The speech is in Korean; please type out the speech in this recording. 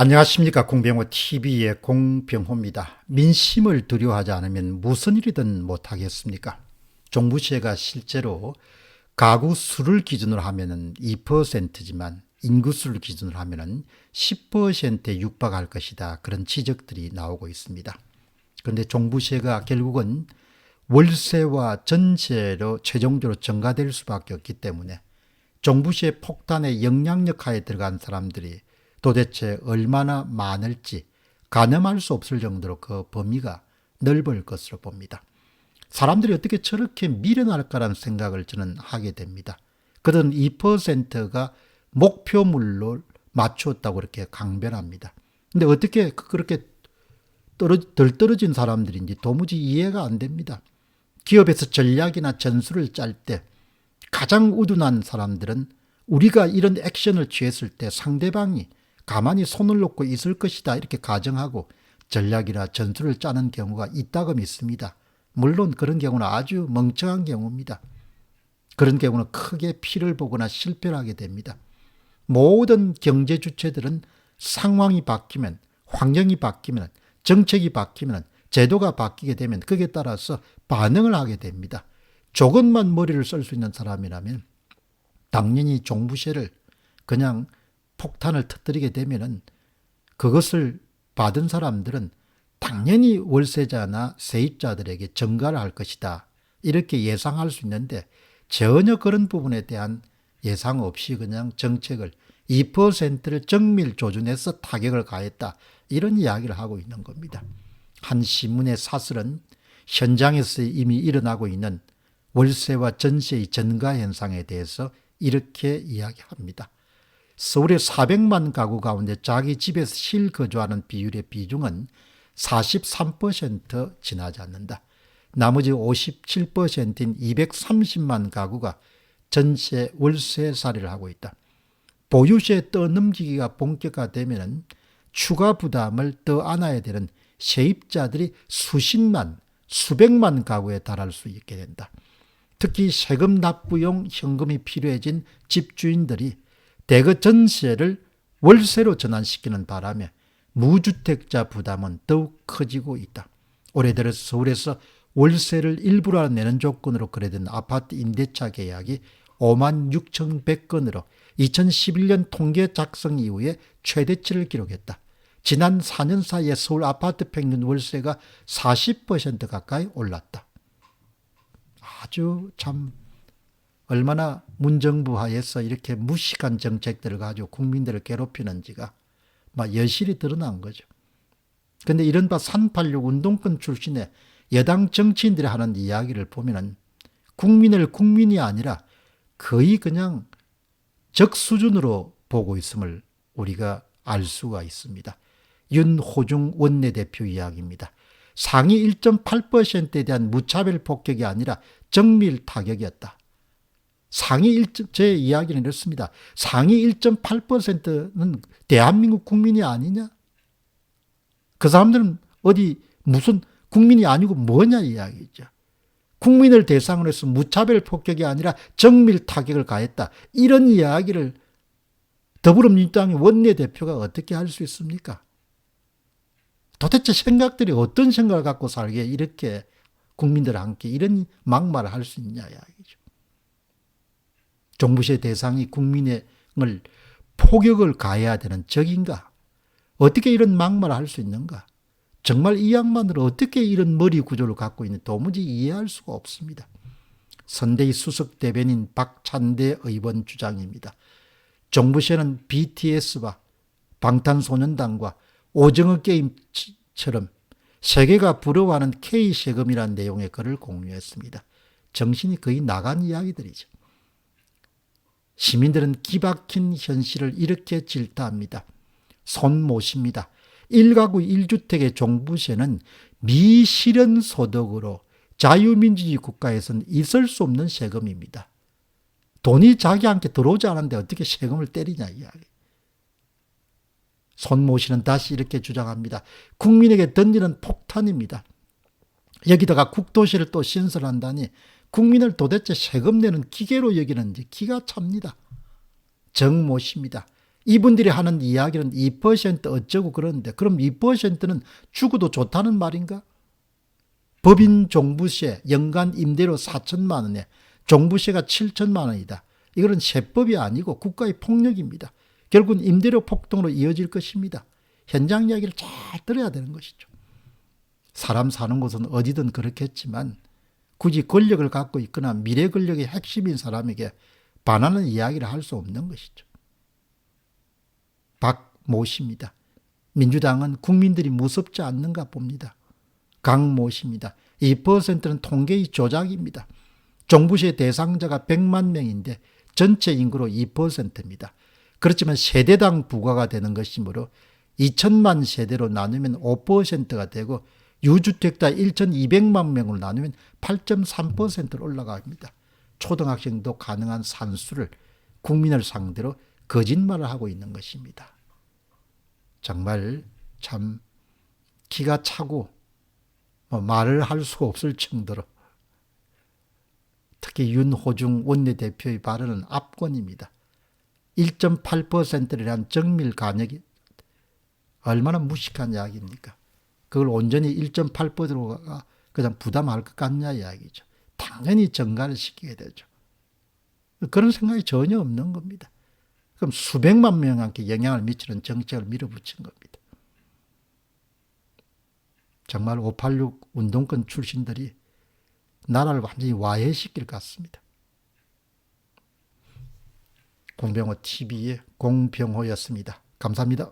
안녕하십니까. 공병호 TV의 공병호입니다. 민심을 두려워하지 않으면 무슨 일이든 못하겠습니까? 종부세가 실제로 가구 수를 기준으로 하면 2%지만 인구수를 기준으로 하면 10%에 육박할 것이다. 그런 지적들이 나오고 있습니다. 그런데 종부세가 결국은 월세와 전세로 최종적으로 전가될 수밖에 없기 때문에 종부세 폭탄의 영향력 하에 들어간 사람들이 도대체 얼마나 많을지 가늠할 수 없을 정도로 그 범위가 넓을 것으로 봅니다. 사람들이 어떻게 저렇게 미련할까라는 생각을 저는 하게 됩니다. 그들은 2%가 목표물로 맞추었다고 그렇게 강변합니다. 근데 어떻게 그렇게 덜 떨어진 사람들인지 도무지 이해가 안 됩니다. 기업에서 전략이나 전술을 짤 때 가장 우둔한 사람들은 우리가 이런 액션을 취했을 때 상대방이 가만히 손을 놓고 있을 것이다 이렇게 가정하고 전략이나 전술을 짜는 경우가 있다고 믿습니다. 물론 그런 경우는 아주 멍청한 경우입니다. 그런 경우는 크게 피를 보거나 실패를 하게 됩니다. 모든 경제 주체들은 상황이 바뀌면, 환경이 바뀌면, 정책이 바뀌면, 제도가 바뀌게 되면 거기에 따라서 반응을 하게 됩니다. 조금만 머리를 쓸 수 있는 사람이라면 당연히 종부세를 그냥 폭탄을 터뜨리게 되면은 그것을 받은 사람들은 당연히 월세자나 세입자들에게 전가를 할 것이다. 이렇게 예상할 수 있는데 전혀 그런 부분에 대한 예상 없이 그냥 정책을 2%를 정밀 조준해서 타격을 가했다. 이런 이야기를 하고 있는 겁니다. 한 신문의 사설은 현장에서 이미 일어나고 있는 월세와 전세의 전가 현상에 대해서 이렇게 이야기합니다. 서울의 400만 가구 가운데 자기 집에서 실거주하는 비율의 비중은 43% 지나지 않는다. 나머지 57%인 230만 가구가 전세 월세살이를 하고 있다. 보유세 떠넘기기가 본격화되면 추가 부담을 떠안아야 되는 세입자들이 수십만, 수백만 가구에 달할 수 있게 된다. 특히 세금 납부용 현금이 필요해진 집주인들이 대거 전세를 월세로 전환시키는 바람에 무주택자 부담은 더욱 커지고 있다. 올해 들어 서울에서 월세를 일부러 내는 조건으로 거래된 아파트 임대차 계약이 56,100건으로 2011년 통계 작성 이후에 최대치를 기록했다. 지난 4년 사이에 서울 아파트 평균 월세가 40% 가까이 올랐다. 아주 참 얼마나 문정부 하에서 이렇게 무식한 정책들을 가지고 국민들을 괴롭히는지가 막 여실히 드러난 거죠. 그런데 이른바 386 운동권 출신의 여당 정치인들이 하는 이야기를 보면은 국민을 국민이 아니라 거의 그냥 적 수준으로 보고 있음을 우리가 알 수가 있습니다. 윤호중 원내대표 이야기입니다. 상위 1.8%에 대한 무차별 폭격이 아니라 정밀 타격이었다. 제 이야기는 이렇습니다. 상위 1.8%는 대한민국 국민이 아니냐? 그 사람들은 어디 무슨 국민이 아니고 뭐냐 이야기죠. 국민을 대상으로 해서 무차별 폭격이 아니라 정밀 타격을 가했다. 이런 이야기를 더불어민주당의 원내대표가 어떻게 할 수 있습니까? 도대체 생각들이 어떤 생각을 갖고 살기에 이렇게 국민들과 함께 이런 막말을 할 수 있냐 이야기죠. 종부세 대상이 국민을 폭격을 가해야 되는 적인가? 어떻게 이런 막말을 할 수 있는가? 정말 이 양반들은 어떻게 이런 머리 구조를 갖고 있는지 도무지 이해할 수가 없습니다. 선대위 수석 대변인 박찬대 의원 주장입니다. 종부세는 BTS와 방탄소년단과 오징어 게임처럼 세계가 부러워하는 K세금이라는 내용의 글을 공유했습니다. 정신이 거의 나간 이야기들이죠. 시민들은 기박힌 현실을 이렇게 질타합니다. 손 모십니다. 1가구 1주택의 종부세는 미실현 소득으로 자유민주주의 국가에서는 있을 수 없는 세금입니다. 돈이 자기한테 들어오지 않았는데 어떻게 세금을 때리냐 이야기. 손모 씨는 다시 이렇게 주장합니다. 국민에게 던지는 폭탄입니다. 여기다가 국도시를 또 신설한다니 국민을 도대체 세금 내는 기계로 여기는지 기가 찹니다. 정모 씨입니다. 이분들이 하는 이야기는 2% 어쩌고 그러는데 그럼 2%는 죽어도 좋다는 말인가? 법인 종부세 연간 임대료 4천만 원에 종부세가 7천만 원이다. 이거는 세법이 아니고 국가의 폭력입니다. 결국은 임대료 폭등으로 이어질 것입니다. 현장 이야기를 잘 들어야 되는 것이죠. 사람 사는 곳은 어디든 그렇겠지만 굳이 권력을 갖고 있거나 미래 권력의 핵심인 사람에게 반하는 이야기를 할 수 없는 것이죠. 박모 씨입니다. 민주당은 국민들이 무섭지 않는가 봅니다. 강모 씨입니다. 2%는 통계의 조작입니다. 종부세 대상자가 100만 명인데 전체 인구로 2%입니다. 그렇지만 세대당 부과가 되는 것이므로 2천만 세대로 나누면 5%가 되고 유주택자 1,200만 명으로 나누면 8.3%로 올라갑니다. 초등학생도 가능한 산수를 국민을 상대로 거짓말을 하고 있는 것입니다. 정말 참 기가 차고 말을 할 수가 없을 정도로 특히 윤호중 원내대표의 발언은 압권입니다. 1.8%라는 정밀 간역이 얼마나 무식한 이야기입니까? 그걸 온전히 1.8%가 그냥 부담할 것 같냐 이야기죠. 당연히 증가를 시키게 되죠. 그런 생각이 전혀 없는 겁니다. 그럼 수백만 명한테 영향을 미치는 정책을 밀어붙인 겁니다. 정말 586 운동권 출신들이 나라를 완전히 와해시킬 것 같습니다. 공병호 TV의 공병호였습니다. 감사합니다.